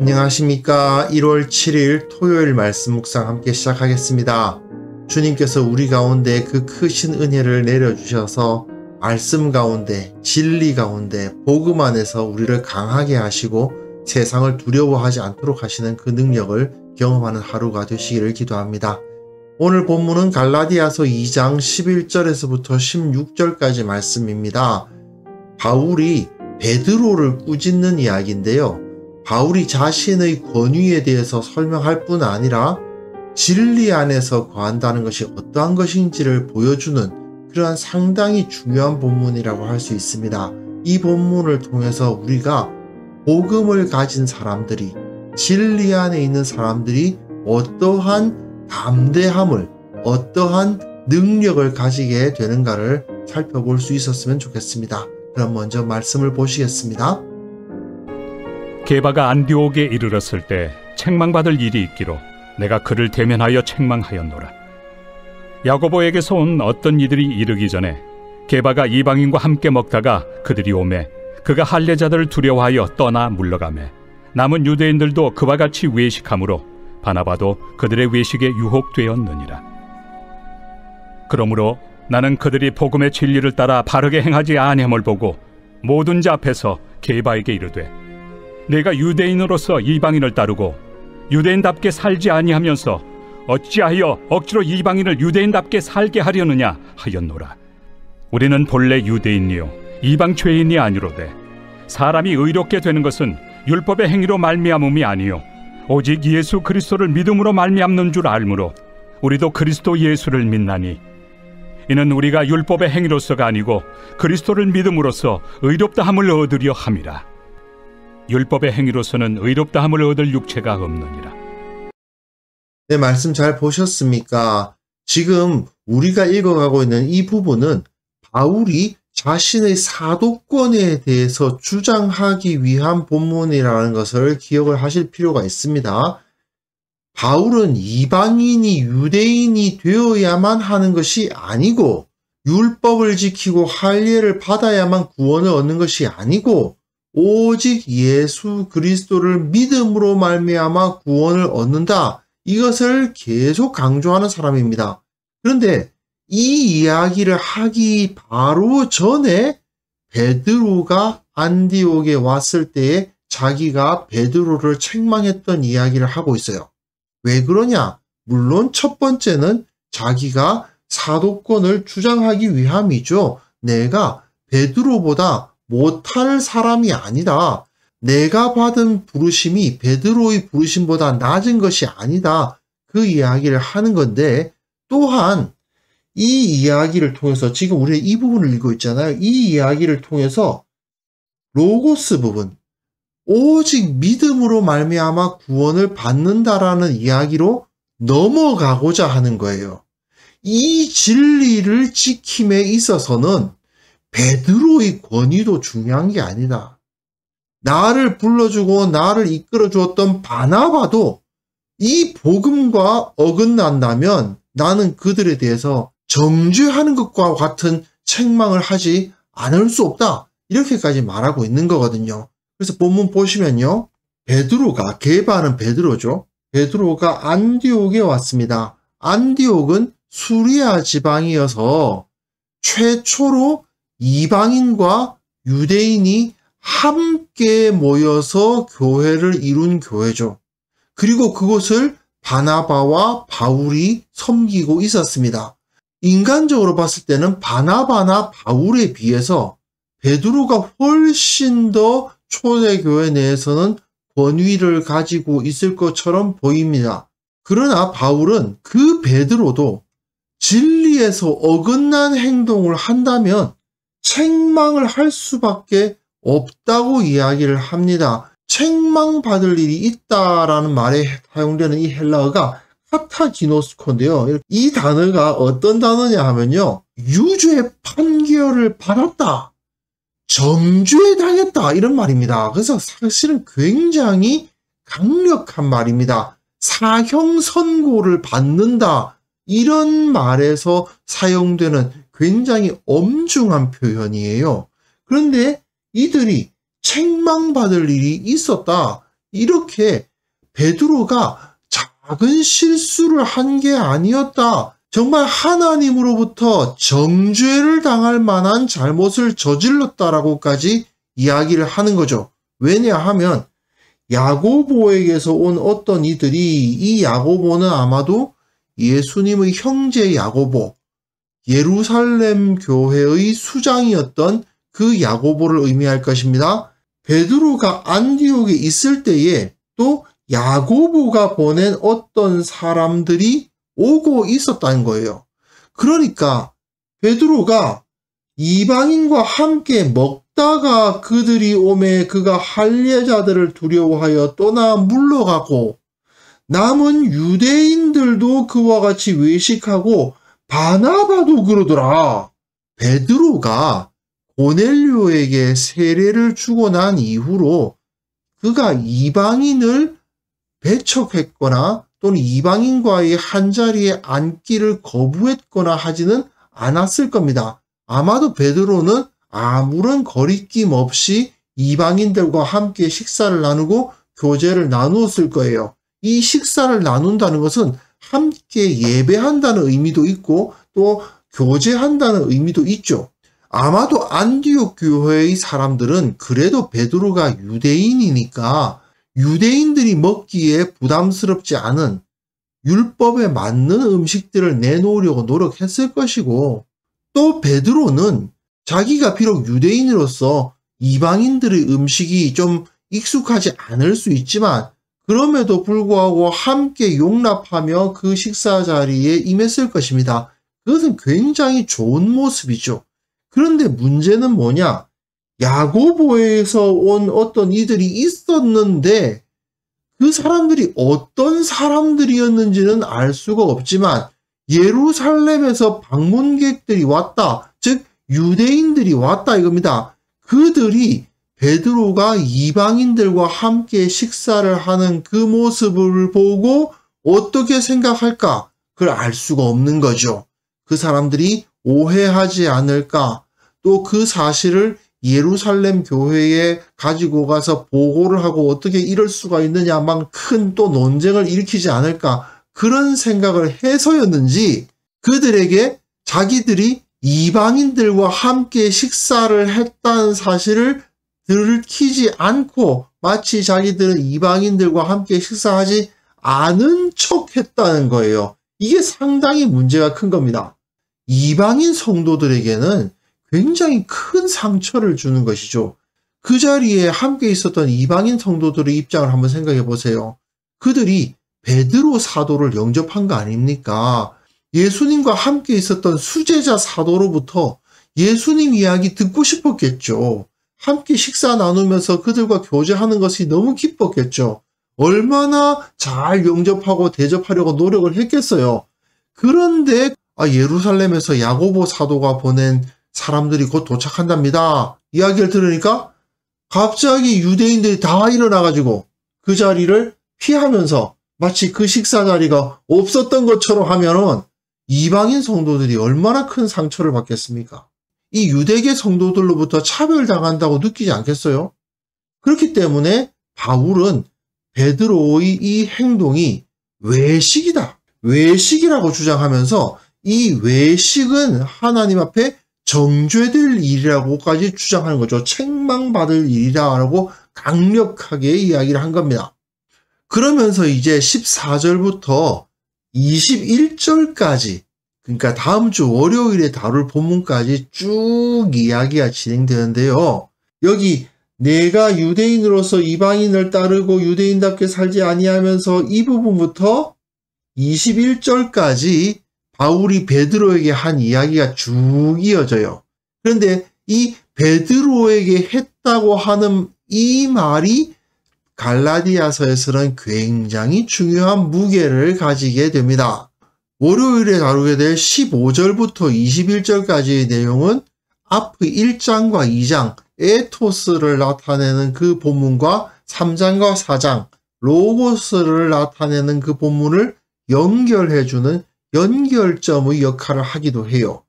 안녕하십니까. 1월 7일 토요일 말씀 묵상 함께 시작하겠습니다. 주님께서 우리 가운데 그 크신 은혜를 내려주셔서 말씀 가운데, 진리 가운데, 복음 안에서 우리를 강하게 하시고 세상을 두려워하지 않도록 하시는 그 능력을 경험하는 하루가 되시기를 기도합니다. 오늘 본문은 갈라디아서 2장 11절에서부터 16절까지 말씀입니다. 바울이 베드로를 꾸짖는 이야기인데요. 바울이 자신의 권위에 대해서 설명할 뿐 아니라 진리 안에서 거한다는 것이 어떠한 것인지를 보여주는 그러한 상당히 중요한 본문이라고 할 수 있습니다. 이 본문을 통해서 우리가 복음을 가진 사람들이, 진리 안에 있는 사람들이 어떠한 담대함을, 어떠한 능력을 가지게 되는가를 살펴볼 수 있었으면 좋겠습니다. 그럼 먼저 말씀을 보시겠습니다. 게바가 안디옥에 이르렀을 때 책망받을 일이 있기로 내가 그를 대면하여 책망하였노라. 야고보에게서 온 어떤 이들이 이르기 전에 게바가 이방인과 함께 먹다가 그들이 오매 그가 할례자들을 두려워하여 떠나 물러가매 남은 유대인들도 그와 같이 외식하므로 바나바도 그들의 외식에 유혹되었느니라. 그러므로 나는 그들이 복음의 진리를 따라 바르게 행하지 아니함을 보고 모든 자 앞에서 게바에게 이르되 내가 유대인으로서 이방인을 따르고 유대인답게 살지 아니하면서 어찌하여 억지로 이방인을 유대인답게 살게 하려느냐 하였노라. 우리는 본래 유대인이요 이방 죄인이 아니로되 사람이 의롭게 되는 것은 율법의 행위로 말미암음이 아니요 오직 예수 그리스도를 믿음으로 말미암는 줄 알므로 우리도 그리스도 예수를 믿나니 이는 우리가 율법의 행위로서가 아니고 그리스도를 믿음으로써 의롭다함을 얻으려 함이라. 율법의 행위로서는 의롭다함을 얻을 육체가 없느니라. 네, 말씀 잘 보셨습니까? 지금 우리가 읽어가고 있는 이 부분은 바울이 자신의 사도권에 대해서 주장하기 위한 본문이라는 것을 기억을 하실 필요가 있습니다. 바울은 이방인이 유대인이 되어야만 하는 것이 아니고 율법을 지키고 할례를 받아야만 구원을 얻는 것이 아니고 오직 예수 그리스도를 믿음으로 말미암아 구원을 얻는다. 이것을 계속 강조하는 사람입니다. 그런데 이 이야기를 하기 바로 전에 베드로가 안디옥에 왔을 때에 자기가 베드로를 책망했던 이야기를 하고 있어요. 왜 그러냐? 물론 첫 번째는 자기가 사도권을 주장하기 위함이죠. 내가 베드로보다 못할 사람이 아니다. 내가 받은 부르심이 베드로의 부르심보다 낮은 것이 아니다. 그 이야기를 하는 건데 또한 이 이야기를 통해서 지금 우리가 이 부분을 읽고 있잖아요. 이 이야기를 통해서 로고스 부분, 오직 믿음으로 말미암아 구원을 받는다라는 이야기로 넘어가고자 하는 거예요. 이 진리를 지킴에 있어서는 베드로의 권위도 중요한 게 아니다. 나를 불러주고 나를 이끌어 주었던 바나바도 이 복음과 어긋난다면 나는 그들에 대해서 정죄하는 것과 같은 책망을 하지 않을 수 없다. 이렇게까지 말하고 있는 거거든요. 그래서 본문 보시면요. 베드로가, 게바는 베드로죠. 베드로가 안디옥에 왔습니다. 안디옥은 수리아 지방이어서 최초로 이방인과 유대인이 함께 모여서 교회를 이룬 교회죠. 그리고 그곳을 바나바와 바울이 섬기고 있었습니다. 인간적으로 봤을 때는 바나바나 바울에 비해서 베드로가 훨씬 더 초대교회 내에서는 권위를 가지고 있을 것처럼 보입니다. 그러나 바울은 그 베드로도 진리에서 어긋난 행동을 한다면 책망을 할 수밖에 없다고 이야기를 합니다. 책망받을 일이 있다라는 말에 사용되는 이 헬라어가 카타기노스코인데요. 이 단어가 어떤 단어냐 하면요. 유죄 판결을 받았다. 정죄 당했다. 이런 말입니다. 그래서 사실은 굉장히 강력한 말입니다. 사형 선고를 받는다. 이런 말에서 사용되는 굉장히 엄중한 표현이에요. 그런데 이들이 책망받을 일이 있었다. 이렇게 베드로가 작은 실수를 한 게 아니었다. 정말 하나님으로부터 정죄를 당할 만한 잘못을 저질렀다라고까지 이야기를 하는 거죠. 왜냐하면 야고보에게서 온 어떤 이들이, 이 야고보는 아마도 예수님의 형제 야고보, 예루살렘 교회의 수장이었던 그 야고보를 의미할 것입니다. 베드로가 안디옥에 있을 때에 또 야고보가 보낸 어떤 사람들이 오고 있었다는 거예요. 그러니까 베드로가 이방인과 함께 먹다가 그들이 오매 그가 할례자들을 두려워하여 떠나 물러가고, 남은 유대인들도 그와 같이 외식하고 바나바도 그러더라. 베드로가 고넬료에게 세례를 주고 난 이후로 그가 이방인을 배척했거나 또는 이방인과의 한자리에 앉기를 거부했거나 하지는 않았을 겁니다. 아마도 베드로는 아무런 거리낌 없이 이방인들과 함께 식사를 나누고 교제를 나누었을 거예요. 이 식사를 나눈다는 것은 함께 예배한다는 의미도 있고 또 교제한다는 의미도 있죠. 아마도 안디옥 교회의 사람들은 그래도 베드로가 유대인이니까 유대인들이 먹기에 부담스럽지 않은 율법에 맞는 음식들을 내놓으려고 노력했을 것이고, 또 베드로는 자기가 비록 유대인으로서 이방인들의 음식이 좀 익숙하지 않을 수 있지만 그럼에도 불구하고 함께 용납하며 그 식사 자리에 임했을 것입니다. 그것은 굉장히 좋은 모습이죠. 그런데 문제는 뭐냐? 야고보에서 온 어떤 이들이 있었는데 그 사람들이 어떤 사람들이었는지는 알 수가 없지만 예루살렘에서 방문객들이 왔다. 즉 유대인들이 왔다 이겁니다. 그들이 베드로가 이방인들과 함께 식사를 하는 그 모습을 보고 어떻게 생각할까? 그걸 알 수가 없는 거죠. 그 사람들이 오해하지 않을까? 또 그 사실을 예루살렘 교회에 가지고 가서 보고를 하고 어떻게 이럴 수가 있느냐만 큰 또 논쟁을 일으키지 않을까? 그런 생각을 해서였는지 그들에게 자기들이 이방인들과 함께 식사를 했다는 사실을 들키지 않고 마치 자기들은 이방인들과 함께 식사하지 않은 척 했다는 거예요. 이게 상당히 문제가 큰 겁니다. 이방인 성도들에게는 굉장히 큰 상처를 주는 것이죠. 그 자리에 함께 있었던 이방인 성도들의 입장을 한번 생각해 보세요. 그들이 베드로 사도를 영접한 거 아닙니까? 예수님과 함께 있었던 수제자 사도로부터 예수님 이야기 듣고 싶었겠죠. 함께 식사 나누면서 그들과 교제하는 것이 너무 기뻤겠죠. 얼마나 잘 영접하고 대접하려고 노력을 했겠어요. 그런데 예루살렘에서 야고보 사도가 보낸 사람들이 곧 도착한답니다. 이야기를 들으니까 갑자기 유대인들이 다 일어나가지고 그 자리를 피하면서 마치 그 식사 자리가 없었던 것처럼 하면은 이방인 성도들이 얼마나 큰 상처를 받겠습니까? 이 유대계 성도들로부터 차별당한다고 느끼지 않겠어요? 그렇기 때문에 바울은 베드로의 이 행동이 외식이다. 외식이라고 주장하면서 이 외식은 하나님 앞에 정죄될 일이라고까지 주장하는 거죠. 책망받을 일이라고 강력하게 이야기를 한 겁니다. 그러면서 이제 14절부터 21절까지, 그러니까 다음 주 월요일에 다룰 본문까지 쭉 이야기가 진행되는데요. 여기 내가 유대인으로서 이방인을 따르고 유대인답게 살지 아니하면서 이 부분부터 21절까지 바울이 베드로에게 한 이야기가 쭉 이어져요. 그런데 이 베드로에게 했다고 하는 이 말이 갈라디아서에서는 굉장히 중요한 무게를 가지게 됩니다. 월요일에 다루게 될 15절부터 21절까지의 내용은 앞의 1장과 2장 에토스를 나타내는 그 본문과 3장과 4장 로고스를 나타내는 그 본문을 연결해주는 연결점의 역할을 하기도 해요.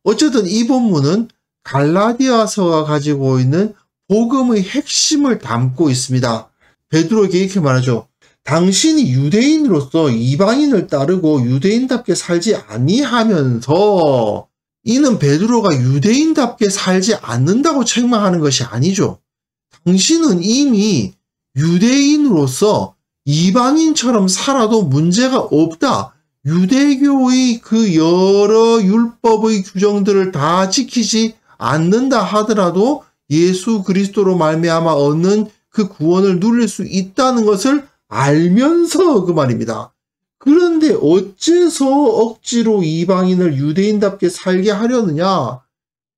어쨌든 이 본문은 갈라디아서가 가지고 있는 복음의 핵심을 담고 있습니다. 베드로에게 이렇게 말하죠. 당신이 유대인으로서 이방인을 따르고 유대인답게 살지 아니하면서, 이는 베드로가 유대인답게 살지 않는다고 책망하는 것이 아니죠. 당신은 이미 유대인으로서 이방인처럼 살아도 문제가 없다. 유대교의 그 여러 율법의 규정들을 다 지키지 않는다 하더라도 예수 그리스도로 말미암아 얻는 그 구원을 누릴 수 있다는 것을 알면서 그 말입니다. 그런데 어째서 억지로 이방인을 유대인답게 살게 하려느냐?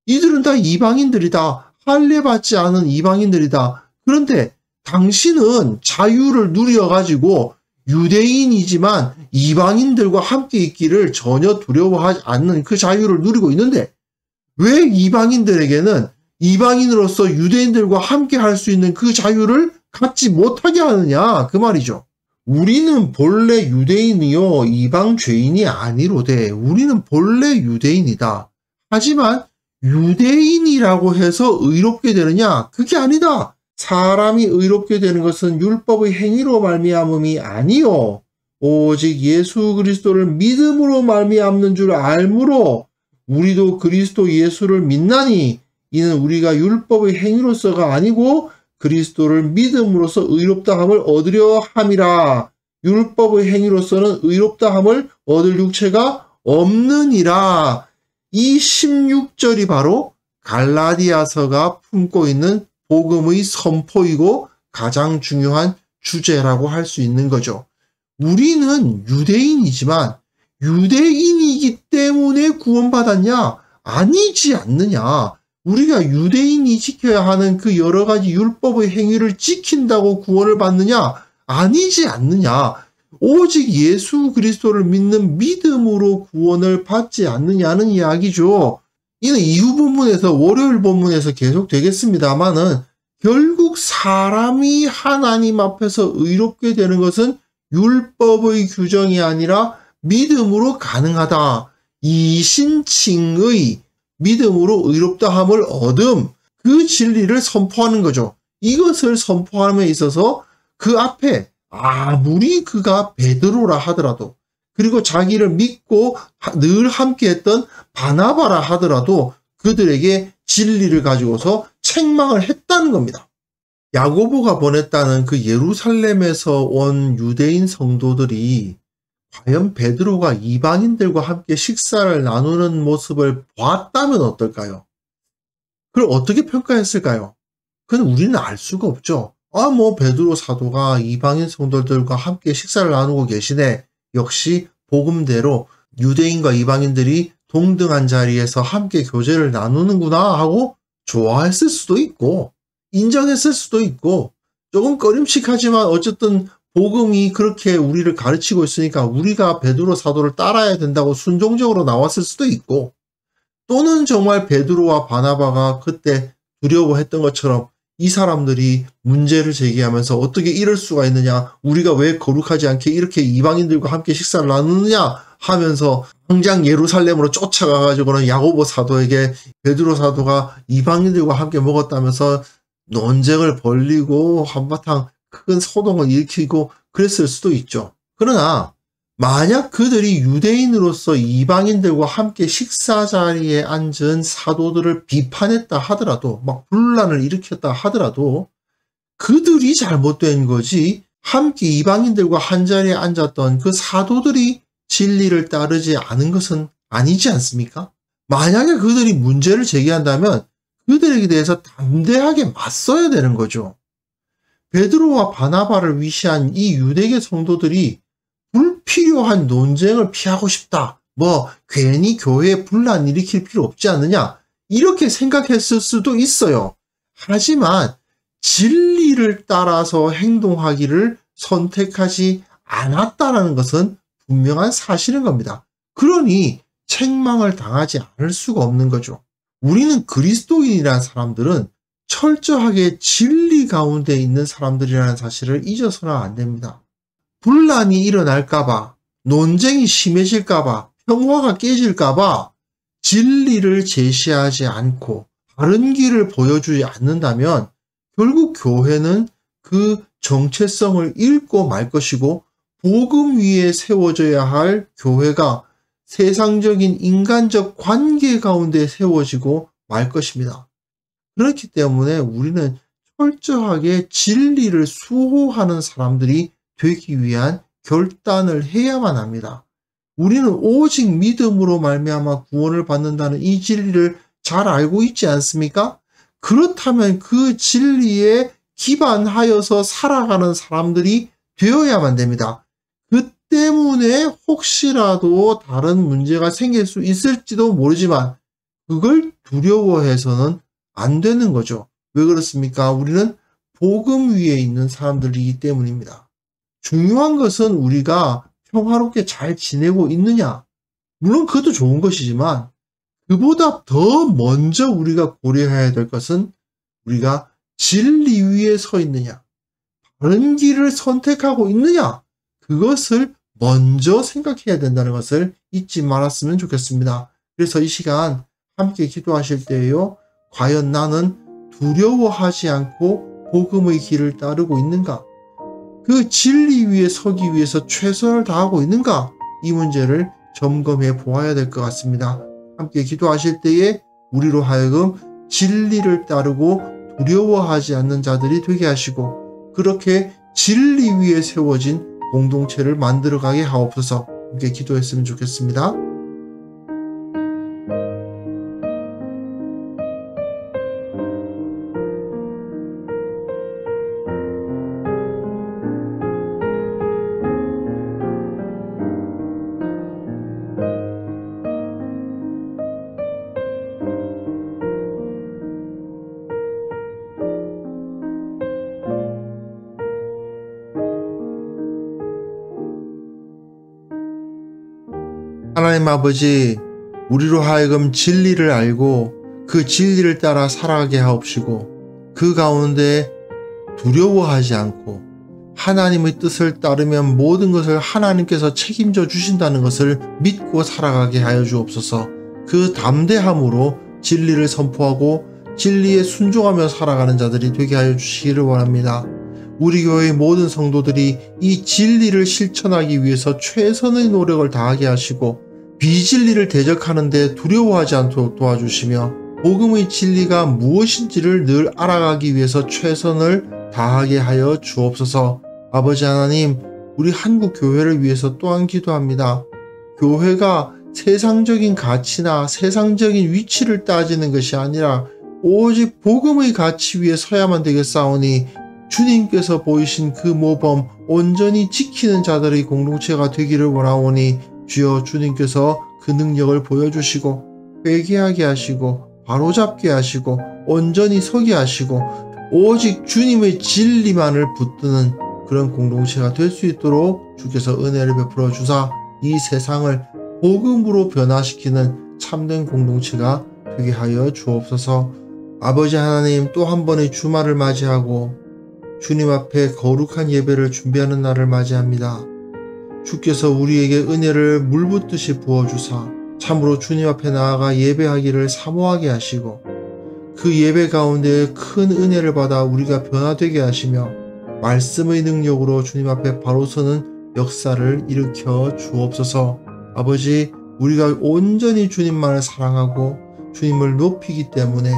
이들은 다 이방인들이다. 할례받지 않은 이방인들이다. 그런데 당신은 자유를 누려가지고 유대인이지만 이방인들과 함께 있기를 전혀 두려워하지 않는 그 자유를 누리고 있는데, 왜 이방인들에게는 이방인으로서 유대인들과 함께 할 수 있는 그 자유를 갖지 못하게 하느냐, 그 말이죠. 우리는 본래 유대인이요 이방 죄인이 아니로되 우리는 본래 유대인이다. 하지만 유대인이라고 해서 의롭게 되느냐? 그게 아니다. 사람이 의롭게 되는 것은 율법의 행위로 말미암음이 아니요 오직 예수 그리스도를 믿음으로 말미암는 줄 알므로 우리도 그리스도 예수를 믿나니 이는 우리가 율법의 행위로서가 아니고 그리스도를 믿음으로써 의롭다함을 얻으려 함이라. 율법의 행위로서는 의롭다함을 얻을 육체가 없느니라. 이 16절이 바로 갈라디아서가 품고 있는 복음의 선포이고 가장 중요한 주제라고 할 수 있는 거죠. 우리는 유대인이지만 유대인이기 때문에 구원받았냐? 아니지 않느냐? 우리가 유대인이 지켜야 하는 그 여러 가지 율법의 행위를 지킨다고 구원을 받느냐? 아니지 않느냐? 오직 예수 그리스도를 믿는 믿음으로 구원을 받지 않느냐는 이야기죠. 이는 이후 본문에서 월요일 본문에서 계속 되겠습니다만은 결국 사람이 하나님 앞에서 의롭게 되는 것은 율법의 규정이 아니라 믿음으로 가능하다. 이신칭의 믿음으로 의롭다함을 얻음, 그 진리를 선포하는 거죠. 이것을 선포함에 있어서 그 앞에 아무리 그가 베드로라 하더라도, 그리고 자기를 믿고 늘 함께했던 바나바라 하더라도 그들에게 진리를 가지고서 책망을 했다는 겁니다. 야고보가 보냈다는 그 예루살렘에서 온 유대인 성도들이 과연 베드로가 이방인들과 함께 식사를 나누는 모습을 봤다면 어떨까요? 그걸 어떻게 평가했을까요? 그건 우리는 알 수가 없죠. 베드로 사도가 이방인 성도들과 함께 식사를 나누고 계시네. 역시 복음대로 유대인과 이방인들이 동등한 자리에서 함께 교제를 나누는구나 하고 좋아했을 수도 있고 인정했을 수도 있고, 조금 꺼림칙하지만 어쨌든 복음이 그렇게 우리를 가르치고 있으니까 우리가 베드로 사도를 따라야 된다고 순종적으로 나왔을 수도 있고, 또는 정말 베드로와 바나바가 그때 두려워했던 것처럼 이 사람들이 문제를 제기하면서 어떻게 이럴 수가 있느냐, 우리가 왜 거룩하지 않게 이렇게 이방인들과 함께 식사를 나누느냐 하면서 당장 예루살렘으로 쫓아가가지고는 야고보 사도에게 베드로 사도가 이방인들과 함께 먹었다면서 논쟁을 벌리고 한바탕 큰 소동을 일으키고 그랬을 수도 있죠. 그러나 만약 그들이 유대인으로서 이방인들과 함께 식사 자리에 앉은 사도들을 비판했다 하더라도, 막 분란을 일으켰다 하더라도 그들이 잘못된 거지, 함께 이방인들과 한자리에 앉았던 그 사도들이 진리를 따르지 않은 것은 아니지 않습니까? 만약에 그들이 문제를 제기한다면 그들에게 대해서 담대하게 맞서야 되는 거죠. 베드로와 바나바를 위시한 이 유대계 성도들이 불필요한 논쟁을 피하고 싶다, 괜히 교회에 분란 일으킬 필요 없지 않느냐, 이렇게 생각했을 수도 있어요. 하지만 진리를 따라서 행동하기를 선택하지 않았다라는 것은 분명한 사실인 겁니다. 그러니 책망을 당하지 않을 수가 없는 거죠. 우리는 그리스도인이라는 사람들은 철저하게 진리 가운데 있는 사람들이라는 사실을 잊어서는 안 됩니다. 분란이 일어날까봐, 논쟁이 심해질까봐, 평화가 깨질까봐 진리를 제시하지 않고 다른 길을 보여주지 않는다면 결국 교회는 그 정체성을 잃고 말 것이고, 복음 위에 세워져야 할 교회가 세상적인 인간적 관계 가운데 세워지고 말 것입니다. 그렇기 때문에 우리는 철저하게 진리를 수호하는 사람들이 되기 위한 결단을 해야만 합니다. 우리는 오직 믿음으로 말미암아 구원을 받는다는 이 진리를 잘 알고 있지 않습니까? 그렇다면 그 진리에 기반하여서 살아가는 사람들이 되어야만 됩니다. 그 때문에 혹시라도 다른 문제가 생길 수 있을지도 모르지만 그걸 두려워해서는 안 되는 거죠. 왜 그렇습니까? 우리는 복음 위에 있는 사람들이기 때문입니다. 중요한 것은 우리가 평화롭게 잘 지내고 있느냐. 물론 그것도 좋은 것이지만 그보다 더 먼저 우리가 고려해야 될 것은 우리가 진리 위에 서 있느냐, 바른 길을 선택하고 있느냐, 그것을 먼저 생각해야 된다는 것을 잊지 말았으면 좋겠습니다. 그래서 이 시간 함께 기도하실 때에요, 과연 나는 두려워하지 않고 복음의 길을 따르고 있는가? 그 진리 위에 서기 위해서 최선을 다하고 있는가? 이 문제를 점검해 보아야 될 것 같습니다. 함께 기도하실 때에 우리로 하여금 진리를 따르고 두려워하지 않는 자들이 되게 하시고, 그렇게 진리 위에 세워진 공동체를 만들어가게 하옵소서. 함께 기도했으면 좋겠습니다. 하나님 아버지, 우리로 하여금 진리를 알고 그 진리를 따라 살아가게 하옵시고, 그 가운데 두려워하지 않고 하나님의 뜻을 따르면 모든 것을 하나님께서 책임져 주신다는 것을 믿고 살아가게 하여 주옵소서. 그 담대함으로 진리를 선포하고 진리에 순종하며 살아가는 자들이 되게 하여 주시기를 원합니다. 우리 교회의 모든 성도들이 이 진리를 실천하기 위해서 최선의 노력을 다하게 하시고, 비진리를 대적하는 데 두려워하지 않도록 도와주시며, 복음의 진리가 무엇인지를 늘 알아가기 위해서 최선을 다하게 하여 주옵소서. 아버지 하나님, 우리 한국 교회를 위해서 또한 기도합니다. 교회가 세상적인 가치나 세상적인 위치를 따지는 것이 아니라 오직 복음의 가치 위에 서야만 되겠사오니, 주님께서 보이신 그 모범 온전히 지키는 자들의 공동체가 되기를 원하오니, 주여 주님께서 그 능력을 보여주시고 회개하게 하시고 바로잡게 하시고 온전히 서게 하시고 오직 주님의 진리만을 붙드는 그런 공동체가 될 수 있도록 주께서 은혜를 베풀어 주사 이 세상을 복음으로 변화시키는 참된 공동체가 되게 하여 주옵소서. 아버지 하나님, 또 한 번의 주말을 맞이하고 주님 앞에 거룩한 예배를 준비하는 날을 맞이합니다. 주께서 우리에게 은혜를 물붓듯이 부어주사 참으로 주님 앞에 나아가 예배하기를 사모하게 하시고, 그 예배 가운데 큰 은혜를 받아 우리가 변화되게 하시며 말씀의 능력으로 주님 앞에 바로 서는 역사를 일으켜 주옵소서. 아버지, 우리가 온전히 주님만을 사랑하고 주님을 높이기 때문에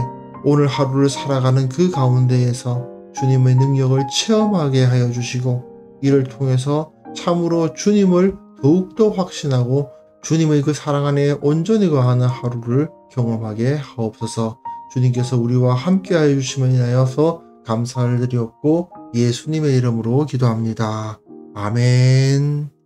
오늘 하루를 살아가는 그 가운데에서 주님의 능력을 체험하게 하여 주시고, 이를 통해서 참으로 주님을 더욱더 확신하고 주님의 그 사랑 안에 온전히 거하는 하루를 경험하게 하옵소서. 주님께서 우리와 함께하여 주심을 인하여서 감사를 드리옵고 예수님의 이름으로 기도합니다. 아멘.